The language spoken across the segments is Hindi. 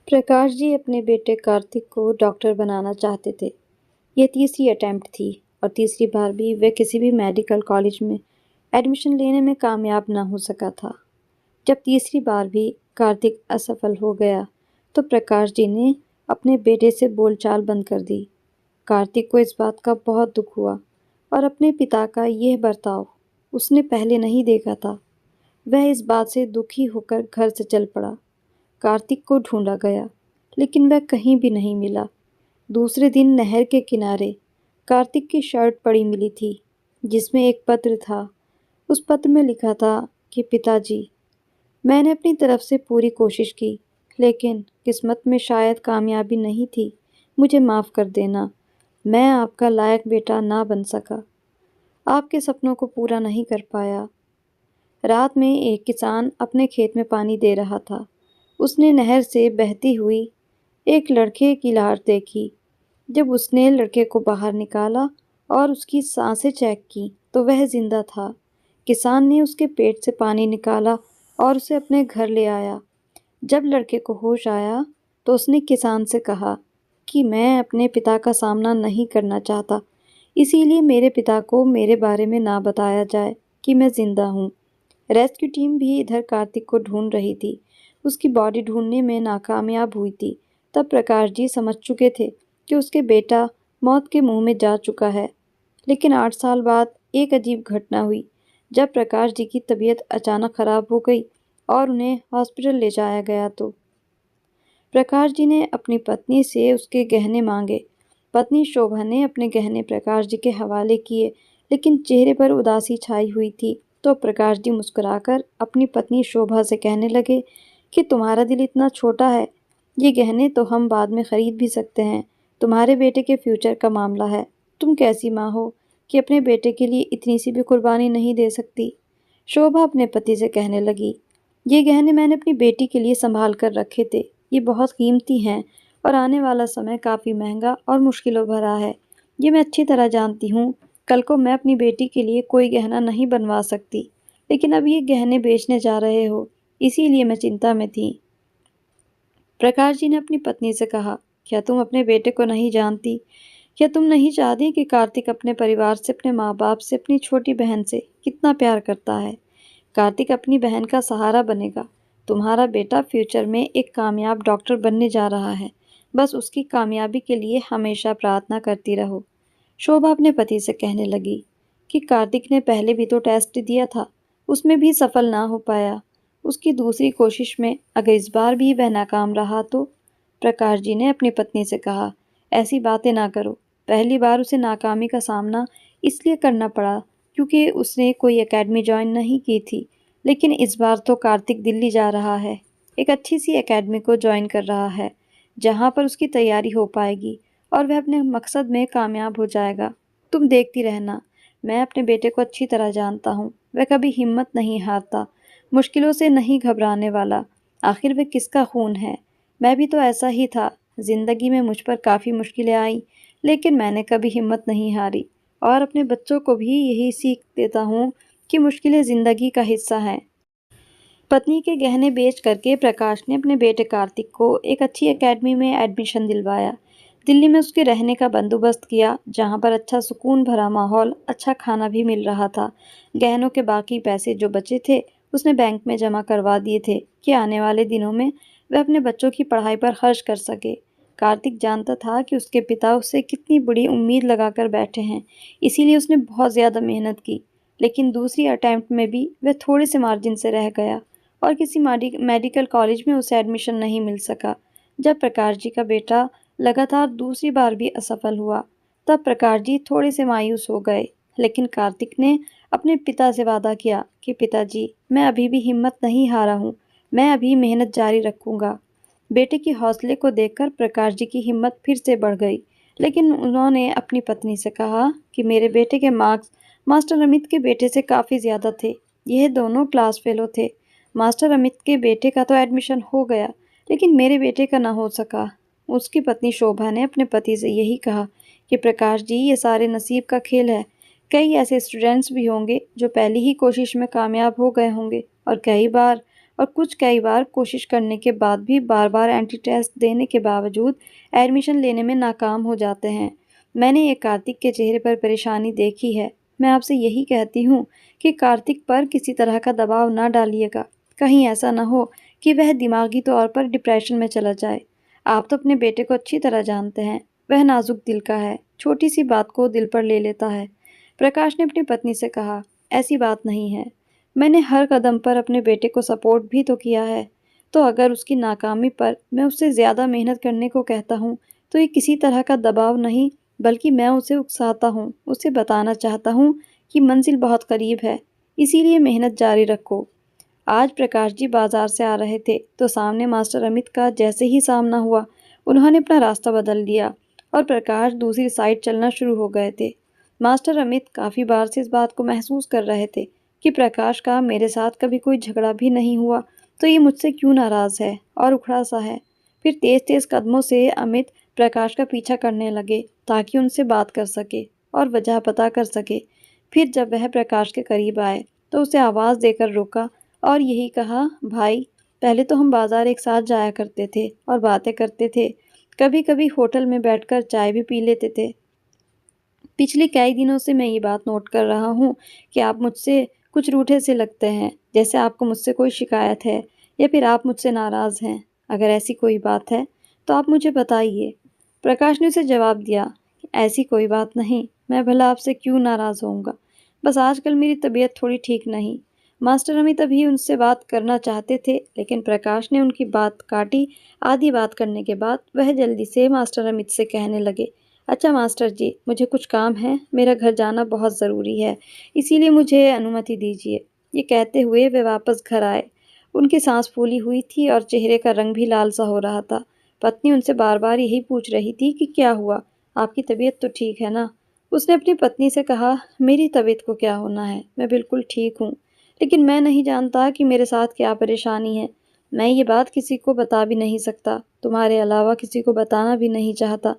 प्रकाश जी अपने बेटे कार्तिक को डॉक्टर बनाना चाहते थे। यह तीसरी अटेम्प्ट थी और तीसरी बार भी वह किसी भी मेडिकल कॉलेज में एडमिशन लेने में कामयाब ना हो सका था। जब तीसरी बार भी कार्तिक असफल हो गया तो प्रकाश जी ने अपने बेटे से बोलचाल बंद कर दी। कार्तिक को इस बात का बहुत दुख हुआ और अपने पिता का यह बर्ताव उसने पहले नहीं देखा था। वह इस बात से दुखी होकर घर से चल पड़ा। कार्तिक को ढूंढा गया लेकिन वह कहीं भी नहीं मिला। दूसरे दिन नहर के किनारे कार्तिक की शर्ट पड़ी मिली थी जिसमें एक पत्र था। उस पत्र में लिखा था कि पिताजी, मैंने अपनी तरफ से पूरी कोशिश की लेकिन किस्मत में शायद कामयाबी नहीं थी। मुझे माफ़ कर देना। मैं आपका लायक बेटा ना बन सका, आपके सपनों को पूरा नहीं कर पाया। रात में एक किसान अपने खेत में पानी दे रहा था। उसने नहर से बहती हुई एक लड़के की लाश देखी। जब उसने लड़के को बाहर निकाला और उसकी सांसें चेक की तो वह जिंदा था। किसान ने उसके पेट से पानी निकाला और उसे अपने घर ले आया। जब लड़के को होश आया तो उसने किसान से कहा कि मैं अपने पिता का सामना नहीं करना चाहता, इसीलिए मेरे पिता को मेरे बारे में ना बताया जाए कि मैं जिंदा हूँ। रेस्क्यू टीम भी इधर कार्तिक को ढूंढ रही थी। उसकी बॉडी ढूंढने में नाकामयाब हुई थी। तब प्रकाश जी समझ चुके थे कि उसके बेटा मौत के मुंह में जा चुका है। लेकिन 8 साल बाद एक अजीब घटना हुई जब प्रकाश जी की तबीयत अचानक खराब हो गई और उन्हें हॉस्पिटल ले जाया गया तो प्रकाश जी ने अपनी पत्नी से उसके गहने मांगे। पत्नी शोभा ने अपने गहने प्रकाश जी के हवाले किए लेकिन चेहरे पर उदासी छाई हुई थी। तो प्रकाश जी मुस्कुराकर अपनी पत्नी शोभा से कहने लगे कि तुम्हारा दिल इतना छोटा है, ये गहने तो हम बाद में खरीद भी सकते हैं। तुम्हारे बेटे के फ्यूचर का मामला है। तुम कैसी माँ हो कि अपने बेटे के लिए इतनी सी भी कुर्बानी नहीं दे सकती। शोभा अपने पति से कहने लगी, ये गहने मैंने अपनी बेटी के लिए संभाल कर रखे थे। ये बहुत कीमती हैं और आने वाला समय काफ़ी महंगा और मुश्किलों भरा है। ये मैं अच्छी तरह जानती हूँ। कल को मैं अपनी बेटी के लिए कोई गहना नहीं बनवा सकती, लेकिन अब ये गहने बेचने जा रहे हो, इसीलिए मैं चिंता में थी। प्रकाश जी ने अपनी पत्नी से कहा, क्या तुम अपने बेटे को नहीं जानती? क्या तुम नहीं चाहती कि कार्तिक अपने परिवार से, अपने माँ बाप से, अपनी छोटी बहन से कितना प्यार करता है? कार्तिक अपनी बहन का सहारा बनेगा। तुम्हारा बेटा फ्यूचर में एक कामयाब डॉक्टर बनने जा रहा है। बस उसकी कामयाबी के लिए हमेशा प्रार्थना करती रहो। शोभा अपने पति से कहने लगी कि कार्तिक ने पहले भी तो टेस्ट दिया था, उसमें भी सफल ना हो पाया। उसकी दूसरी कोशिश में अगर इस बार भी वह नाकाम रहा तो? प्रकाश जी ने अपनी पत्नी से कहा, ऐसी बातें ना करो। पहली बार उसे नाकामी का सामना इसलिए करना पड़ा क्योंकि उसने कोई एकेडमी ज्वाइन नहीं की थी। लेकिन इस बार तो कार्तिक दिल्ली जा रहा है, एक अच्छी सी एकेडमी को ज्वाइन कर रहा है जहाँ पर उसकी तैयारी हो पाएगी और वह अपने मकसद में कामयाब हो जाएगा। तुम देखती रहना। मैं अपने बेटे को अच्छी तरह जानता हूँ। वह कभी हिम्मत नहीं हारता, मुश्किलों से नहीं घबराने वाला। आखिर वह किसका खून है? मैं भी तो ऐसा ही था। जिंदगी में मुझ पर काफ़ी मुश्किलें आईं, लेकिन मैंने कभी हिम्मत नहीं हारी और अपने बच्चों को भी यही सीख देता हूँ कि मुश्किलें ज़िंदगी का हिस्सा हैं। पत्नी के गहने बेच करके प्रकाश ने अपने बेटे कार्तिक को एक अच्छी एकेडमी में एडमिशन दिलवाया। दिल्ली में उसके रहने का बंदोबस्त किया जहाँ पर अच्छा सुकून भरा माहौल, अच्छा खाना भी मिल रहा था। गहनों के बाकी पैसे जो बचे थे उसने बैंक में जमा करवा दिए थे कि आने वाले दिनों में वह अपने बच्चों की पढ़ाई पर खर्च कर सके। कार्तिक जानता था कि उसके पिता उससे कितनी बड़ी उम्मीद लगाकर बैठे हैं, इसीलिए उसने बहुत ज़्यादा मेहनत की। लेकिन दूसरी अटैम्प्ट में भी वह थोड़े से मार्जिन से रह गया और किसी मेडिकल कॉलेज में उसे एडमिशन नहीं मिल सका। जब प्रकाश जी का बेटा लगातार दूसरी बार भी असफल हुआ तब प्रकाश जी थोड़े से मायूस हो गए। लेकिन कार्तिक ने अपने पिता से वादा किया कि पिताजी, मैं अभी भी हिम्मत नहीं हारा हूँ, मैं अभी मेहनत जारी रखूँगा। बेटे की हौसले को देखकर प्रकाश जी की हिम्मत फिर से बढ़ गई। लेकिन उन्होंने अपनी पत्नी से कहा कि मेरे बेटे के मार्क्स मास्टर अमित के बेटे से काफ़ी ज़्यादा थे। यह दोनों क्लास फेलो थे। मास्टर अमित के बेटे का तो एडमिशन हो गया, लेकिन मेरे बेटे का ना हो सका। उसकी पत्नी शोभा ने अपने पति से यही कहा कि प्रकाश जी, ये सारे नसीब का खेल है। कई ऐसे स्टूडेंट्स भी होंगे जो पहली ही कोशिश में कामयाब हो गए होंगे और कई बार और कुछ कई बार कोशिश करने के बाद भी बार बार एंटी टेस्ट देने के बावजूद एडमिशन लेने में नाकाम हो जाते हैं। मैंने ये कार्तिक के चेहरे पर परेशानी देखी है। मैं आपसे यही कहती हूँ कि कार्तिक पर किसी तरह का दबाव ना डालिएगा। कहीं ऐसा ना हो कि वह दिमागी तौर पर डिप्रेशन में चला जाए। आप तो अपने बेटे को अच्छी तरह जानते हैं। वह नाजुक दिल का है, छोटी सी बात को दिल पर ले लेता है। प्रकाश ने अपनी पत्नी से कहा, ऐसी बात नहीं है। मैंने हर कदम पर अपने बेटे को सपोर्ट भी तो किया है। तो अगर उसकी नाकामी पर मैं उससे ज़्यादा मेहनत करने को कहता हूँ, तो ये किसी तरह का दबाव नहीं, बल्कि मैं उसे उकसाता हूँ, उसे बताना चाहता हूँ कि मंजिल बहुत करीब है, इसीलिए मेहनत जारी रखो। आज प्रकाश जी बाजार से आ रहे थे तो सामने मास्टर अमित का जैसे ही सामना हुआ, उन्होंने अपना रास्ता बदल दिया और प्रकाश दूसरी साइड चलना शुरू हो गए थे। मास्टर अमित काफ़ी बार से इस बात को महसूस कर रहे थे कि प्रकाश का मेरे साथ कभी कोई झगड़ा भी नहीं हुआ, तो ये मुझसे क्यों नाराज़ है और उखड़ा सा है। फिर तेज़ तेज़ कदमों से अमित प्रकाश का पीछा करने लगे ताकि उनसे बात कर सके और वजह पता कर सके। फिर जब वह प्रकाश के करीब आए तो उसे आवाज़ देकर रोका और यही कहा, भाई, पहले तो हम बाज़ार एक साथ जाया करते थे और बातें करते थे। कभी कभी होटल में बैठकर चाय भी पी लेते थे। पिछले कई दिनों से मैं ये बात नोट कर रहा हूँ कि आप मुझसे कुछ रूठे से लगते हैं, जैसे आपको मुझसे कोई शिकायत है या फिर आप मुझसे नाराज़ हैं। अगर ऐसी कोई बात है तो आप मुझे बताइए। प्रकाश ने उसे जवाब दिया, ऐसी कोई बात नहीं, मैं भला आपसे क्यों नाराज़ होऊंगा। बस आजकल मेरी तबीयत थोड़ी ठीक नहीं। मास्टर अमित अभी उनसे बात करना चाहते थे, लेकिन प्रकाश ने उनकी बात काटी। आधी बात करने के बाद वह जल्दी से मास्टर अमित से कहने लगे, अच्छा मास्टर जी, मुझे कुछ काम है, मेरा घर जाना बहुत ज़रूरी है, इसीलिए मुझे अनुमति दीजिए। ये कहते हुए वे वापस घर आए। उनकी सांस फूली हुई थी और चेहरे का रंग भी लाल सा हो रहा था। पत्नी उनसे बार बार यही पूछ रही थी कि क्या हुआ, आपकी तबीयत तो ठीक है ना। उसने अपनी पत्नी से कहा, मेरी तबीयत को क्या होना है, मैं बिल्कुल ठीक हूँ, लेकिन मैं नहीं जानता कि मेरे साथ क्या परेशानी है। मैं ये बात किसी को बता भी नहीं सकता, तुम्हारे अलावा किसी को बताना भी नहीं चाहता।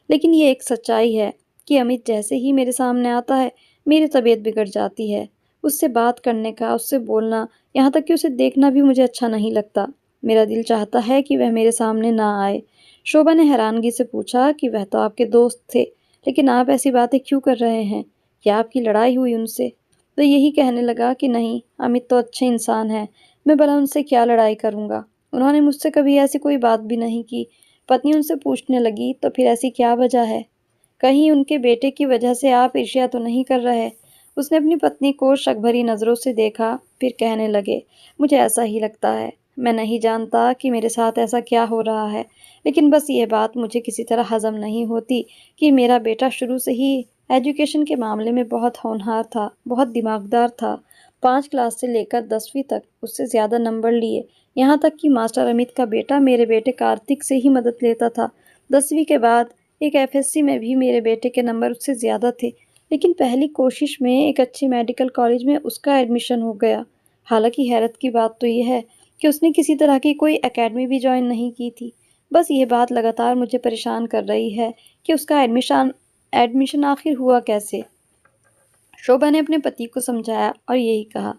लेकिन ये एक सच्चाई है कि अमित जैसे ही मेरे सामने आता है, मेरी तबीयत बिगड़ जाती है। उससे बात करने का, उससे बोलना, यहाँ तक कि उसे देखना भी मुझे अच्छा नहीं लगता। मेरा दिल चाहता है कि वह मेरे सामने ना आए। शोभा ने हैरानगी से पूछा कि वह तो आपके दोस्त थे, लेकिन आप ऐसी बातें क्यों कर रहे हैं? क्या आपकी लड़ाई हुई उनसे? तो यही कहने लगा कि नहीं, अमित तो अच्छे इंसान है, मैं भला उनसे क्या लड़ाई करूँगा। उन्होंने मुझसे कभी ऐसी कोई बात भी नहीं की। पत्नी उनसे पूछने लगी, तो फिर ऐसी क्या वजह है? कहीं उनके बेटे की वजह से आप ईर्ष्या तो नहीं कर रहे? उसने अपनी पत्नी को शक भरी नज़रों से देखा, फिर कहने लगे, मुझे ऐसा ही लगता है। मैं नहीं जानता कि मेरे साथ ऐसा क्या हो रहा है, लेकिन बस ये बात मुझे किसी तरह हज़म नहीं होती कि मेरा बेटा शुरू से ही एजुकेशन के मामले में बहुत होनहार था, बहुत दिमागदार था। 5 क्लास से लेकर 10वीं तक उससे ज़्यादा नंबर लिए, यहाँ तक कि मास्टर अमित का बेटा मेरे बेटे कार्तिक से ही मदद लेता था। 10वीं के बाद एक एफएससी में भी मेरे बेटे के नंबर उससे ज़्यादा थे, लेकिन पहली कोशिश में एक अच्छी मेडिकल कॉलेज में उसका एडमिशन हो गया। हालांकि हैरत की बात तो यह है कि उसने किसी तरह की कोई एकेडमी भी ज्वाइन नहीं की थी। बस ये बात लगातार मुझे परेशान कर रही है कि उसका एडमिशन एडमिशन आखिर हुआ कैसे। शोभा ने अपने पति को समझाया और यही कहा,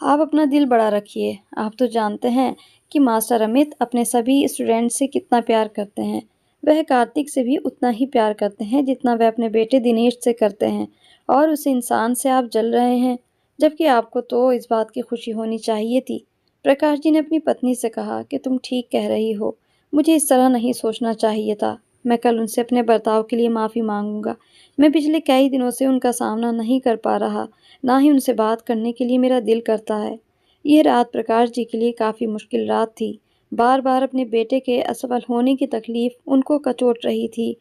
आप अपना दिल बड़ा रखिए। आप तो जानते हैं कि मास्टर अमित अपने सभी स्टूडेंट से कितना प्यार करते हैं। वह कार्तिक से भी उतना ही प्यार करते हैं जितना वह अपने बेटे दिनेश से करते हैं, और उस इंसान से आप जल रहे हैं, जबकि आपको तो इस बात की खुशी होनी चाहिए थी। प्रकाश जी ने अपनी पत्नी से कहा कि तुम ठीक कह रही हो, मुझे इस तरह नहीं सोचना चाहिए था। मैं कल उनसे अपने बर्ताव के लिए माफ़ी मांगूंगा। मैं पिछले कई दिनों से उनका सामना नहीं कर पा रहा, ना ही उनसे बात करने के लिए मेरा दिल करता है। यह रात प्रकाश जी के लिए काफ़ी मुश्किल रात थी। बार बार अपने बेटे के असफल होने की तकलीफ उनको कचोट रही थी।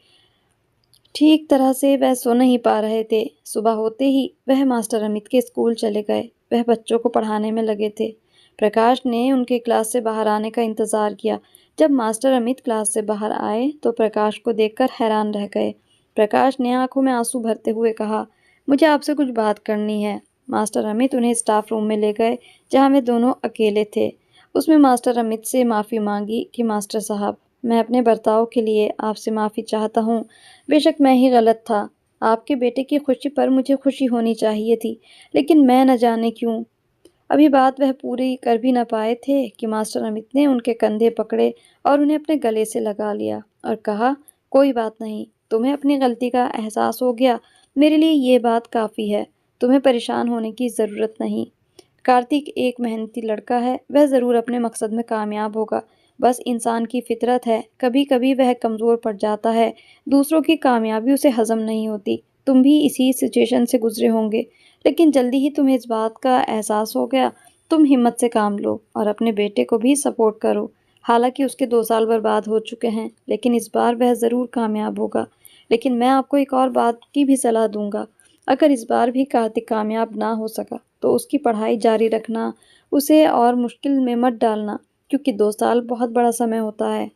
ठीक तरह से वह सो नहीं पा रहे थे। सुबह होते ही वह मास्टर अमित के स्कूल चले गए। वह बच्चों को पढ़ाने में लगे थे। प्रकाश ने उनके क्लास से बाहर आने का इंतज़ार किया। जब मास्टर अमित क्लास से बाहर आए तो प्रकाश को देखकर हैरान रह गए। प्रकाश ने आंखों में आंसू भरते हुए कहा, मुझे आपसे कुछ बात करनी है। मास्टर अमित उन्हें स्टाफ रूम में ले गए, जहाँ वे दोनों अकेले थे। उसमें मास्टर अमित से माफ़ी मांगी कि मास्टर साहब, मैं अपने बर्ताव के लिए आपसे माफ़ी चाहता हूँ। बेशक मैं ही गलत था। आपके बेटे की खुशी पर मुझे खुशी होनी चाहिए थी, लेकिन मैं न जाने क्यों अभी बात वह पूरी कर भी न पाए थे कि मास्टर अमित ने उनके कंधे पकड़े और उन्हें अपने गले से लगा लिया और कहा, कोई बात नहीं, तुम्हें अपनी गलती का एहसास हो गया, मेरे लिए ये बात काफ़ी है, तुम्हें परेशान होने की ज़रूरत नहीं। कार्तिक एक मेहनती लड़का है, वह ज़रूर अपने मकसद में कामयाब होगा। बस इंसान की फितरत है, कभी-कभी वह कमज़ोर पड़ जाता है, दूसरों की कामयाबी उसे हज़म नहीं होती। तुम भी इसी सिचुएशन से गुज़रे होंगे, लेकिन जल्दी ही तुम्हें इस बात का एहसास हो गया। तुम हिम्मत से काम लो और अपने बेटे को भी सपोर्ट करो। हालाँकि उसके 2 साल बर्बाद हो चुके हैं, लेकिन इस बार वह ज़रूर कामयाब होगा। लेकिन मैं आपको एक और बात की भी सलाह दूँगा। अगर इस बार भी कार्तिक कामयाब ना हो सका, तो उसकी पढ़ाई जारी रखना, उसे और मुश्किल में मत डालना, क्योंकि 2 साल बहुत बड़ा समय होता है।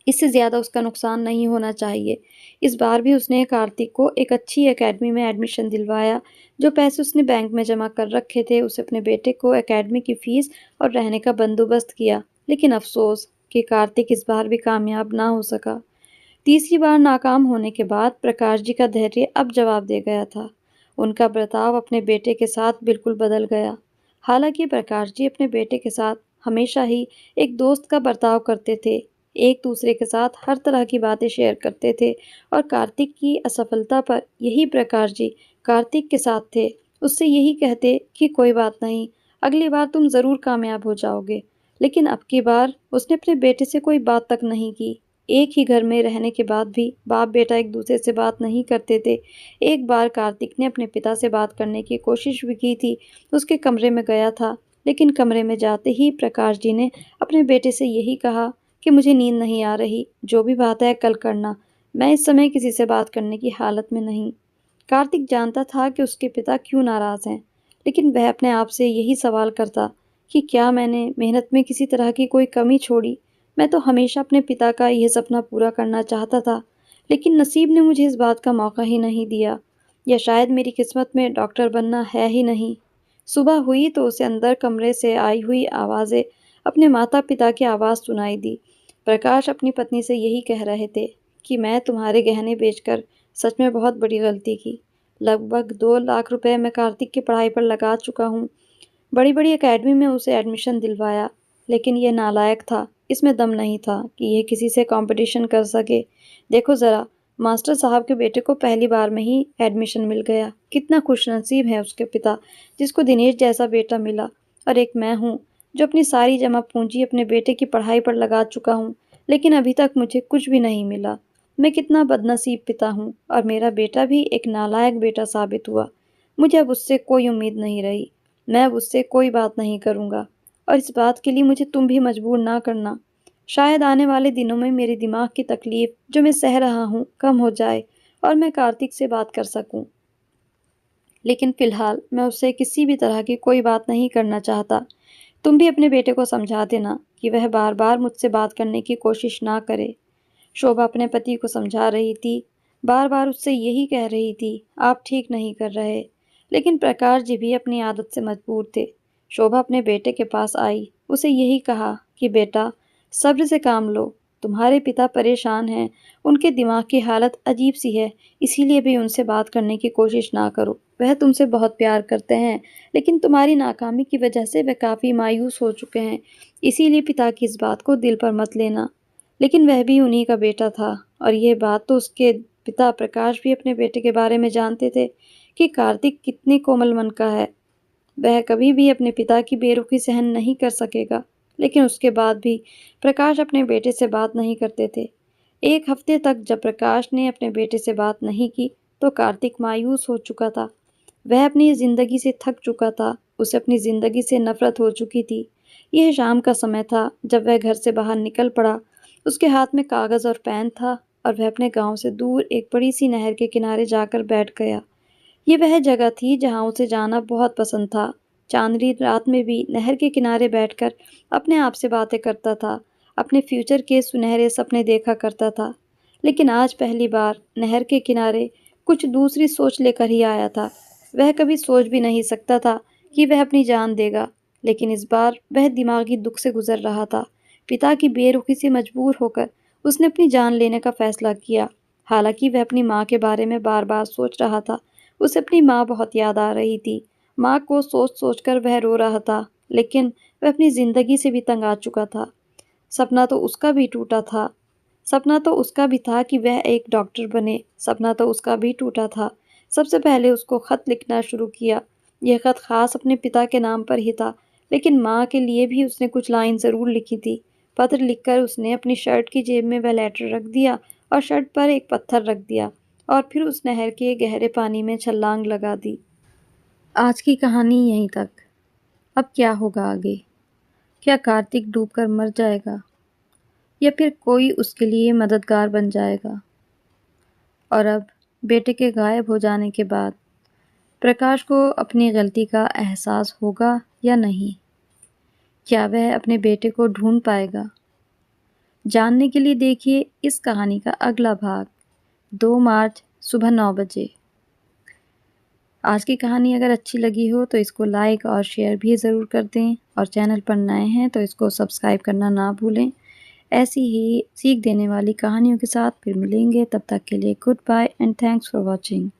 इससे ज़्यादा उसका नुकसान नहीं होना चाहिए। इस बार भी उसने कार्तिक को एक अच्छी अकेडमी में एडमिशन दिलवाया। जो पैसे उसने बैंक में जमा कर रखे थे, उसे अपने बेटे को अकेडमी की फ़ीस और रहने का बंदोबस्त किया। लेकिन अफ़सोस कि कार्तिक इस बार भी कामयाब ना हो सका। तीसरी बार नाकाम होने के बाद प्रकाश जी का धैर्य अब जवाब दे गया था। उनका बर्ताव अपने बेटे के साथ बिल्कुल बदल गया। हालांकि प्रकाश जी अपने बेटे के साथ हमेशा ही एक दोस्त का बर्ताव करते थे, एक दूसरे के साथ हर तरह की बातें शेयर करते थे और कार्तिक की असफलता पर यही प्रकाश जी कार्तिक के साथ थे। उससे यही कहते कि कोई बात नहीं, अगली बार तुम ज़रूर कामयाब हो जाओगे। लेकिन अब की बार उसने अपने बेटे से कोई बात तक नहीं की। एक ही घर में रहने के बाद भी बाप बेटा एक दूसरे से बात नहीं करते थे। एक बार कार्तिक ने अपने पिता से बात करने की कोशिश भी की थी, उसके कमरे में गया था, लेकिन कमरे में जाते ही प्रकाश जी ने अपने बेटे से यही कहा कि मुझे नींद नहीं आ रही, जो भी बात है कल करना, मैं इस समय किसी से बात करने की हालत में नहीं। कार्तिक जानता था कि उसके पिता क्यों नाराज़ हैं, लेकिन वह अपने आप से यही सवाल करता कि क्या मैंने मेहनत में किसी तरह की कोई कमी छोड़ी? मैं तो हमेशा अपने पिता का यह सपना पूरा करना चाहता था, लेकिन नसीब ने मुझे इस बात का मौका ही नहीं दिया, या शायद मेरी किस्मत में डॉक्टर बनना है ही नहीं। सुबह हुई तो उसे अंदर कमरे से आई हुई आवाज़ें अपने माता-पिता की आवाज़ सुनाई दी। प्रकाश अपनी पत्नी से यही कह रहे थे कि मैं तुम्हारे गहने बेचकर सच में बहुत बड़ी गलती की। लगभग 2 लाख रुपए मैं कार्तिक की पढ़ाई पर लगा चुका हूँ। बड़ी-बड़ी अकेडमी में उसे एडमिशन दिलवाया, लेकिन ये नालायक था, इसमें दम नहीं था कि ये किसी से कॉम्पिटिशन कर सके। देखो ज़रा, मास्टर साहब के बेटे को पहली बार में ही एडमिशन मिल गया। कितना खुशनसीब है उसके पिता, जिसको दिनेश जैसा बेटा मिला। और एक मैं हूँ, जो अपनी सारी जमा पूँजी अपने बेटे की पढ़ाई पर लगा चुका हूँ, लेकिन अभी तक मुझे कुछ भी नहीं मिला। मैं कितना बदनसीब पिता हूँ और मेरा बेटा भी एक नालायक बेटा साबित हुआ। मुझे अब उससे कोई उम्मीद नहीं रही। मैं अब उससे कोई बात नहीं करूँगा और इस बात के लिए मुझे तुम भी मजबूर ना करना। शायद आने वाले दिनों में मेरे दिमाग की तकलीफ़ जो मैं सह रहा हूँ कम हो जाए और मैं कार्तिक से बात कर सकूँ। लेकिन फ़िलहाल मैं उससे किसी भी तरह की कोई बात नहीं करना चाहता। तुम भी अपने बेटे को समझा देना कि वह बार-बार मुझसे बात करने की कोशिश ना करे। शोभा अपने पति को समझा रही थी, बार-बार उससे यही कह रही थी, आप ठीक नहीं कर रहे। लेकिन प्रकाश जी भी अपनी आदत से मजबूर थे। शोभा अपने बेटे के पास आई, उसे यही कहा कि बेटा, सब्र से काम लो, तुम्हारे पिता परेशान हैं, उनके दिमाग की हालत अजीब-सी है, इसीलिए भी उनसे बात करने की कोशिश ना करो। वह तुमसे बहुत प्यार करते हैं, लेकिन तुम्हारी नाकामी की वजह से वह काफ़ी मायूस हो चुके हैं, इसीलिए पिता की इस बात को दिल पर मत लेना। लेकिन वह भी उन्हीं का बेटा था और ये बात तो उसके पिता प्रकाश भी अपने बेटे के बारे में जानते थे कि कार्तिक कितने कोमल मन का है। वह कभी भी अपने पिता की बेरुखी सहन नहीं कर सकेगा। लेकिन उसके बाद भी प्रकाश अपने बेटे से बात नहीं करते थे। एक हफ्ते तक जब प्रकाश ने अपने बेटे से बात नहीं की, तो कार्तिक मायूस हो चुका था। वह अपनी ज़िंदगी से थक चुका था, उसे अपनी ज़िंदगी से नफ़रत हो चुकी थी। यह शाम का समय था जब वह घर से बाहर निकल पड़ा। उसके हाथ में कागज़ और पेन था और वह अपने गाँव से दूर एक बड़ी-सी नहर के किनारे जाकर बैठ गया। ये वह जगह थी जहाँ उसे जाना बहुत पसंद था। चाँदनी रात में भी नहर के किनारे बैठकर अपने आप से बातें करता था, अपने फ्यूचर के सुनहरे सपने देखा करता था। लेकिन आज पहली बार नहर के किनारे कुछ दूसरी सोच लेकर ही आया था। वह कभी सोच भी नहीं सकता था कि वह अपनी जान देगा, लेकिन इस बार वह दिमागी दुख से गुज़र रहा था। पिता की बेरुखी से मजबूर होकर उसने अपनी जान लेने का फ़ैसला किया। हालाँकि वह अपनी माँ के बारे में बार-बार सोच रहा था। उसे अपनी माँ बहुत याद आ रही थी। माँ को सोच-सोच कर वह रो रहा था, लेकिन वह अपनी ज़िंदगी से भी तंग आ चुका था। सपना तो उसका भी टूटा था। सपना तो उसका भी था कि वह एक डॉक्टर बने। सपना तो उसका भी टूटा था। सबसे पहले उसको खत लिखना शुरू किया। यह खत ख़ास अपने पिता के नाम पर ही था, लेकिन माँ के लिए भी उसने कुछ लाइन ज़रूर लिखी थी। पत्र लिखकर उसने अपनी शर्ट की जेब में वह लेटर रख दिया और शर्ट पर एक पत्थर रख दिया और फिर उस नहर के गहरे पानी में छलांग लगा दी। आज की कहानी यहीं तक। अब क्या होगा आगे? क्या कार्तिक डूबकर मर जाएगा या फिर कोई उसके लिए मददगार बन जाएगा? और अब बेटे के गायब हो जाने के बाद प्रकाश को अपनी गलती का एहसास होगा या नहीं? क्या वह अपने बेटे को ढूंढ पाएगा? जानने के लिए देखिए इस कहानी का अगला भाग 2 मार्च सुबह 9 बजे। आज की कहानी अगर अच्छी लगी हो तो इसको लाइक और शेयर भी ज़रूर कर दें और चैनल पर नए हैं तो इसको सब्सक्राइब करना ना भूलें। ऐसी ही सीख देने वाली कहानियों के साथ फिर मिलेंगे, तब तक के लिए goodbye and thanks for watching.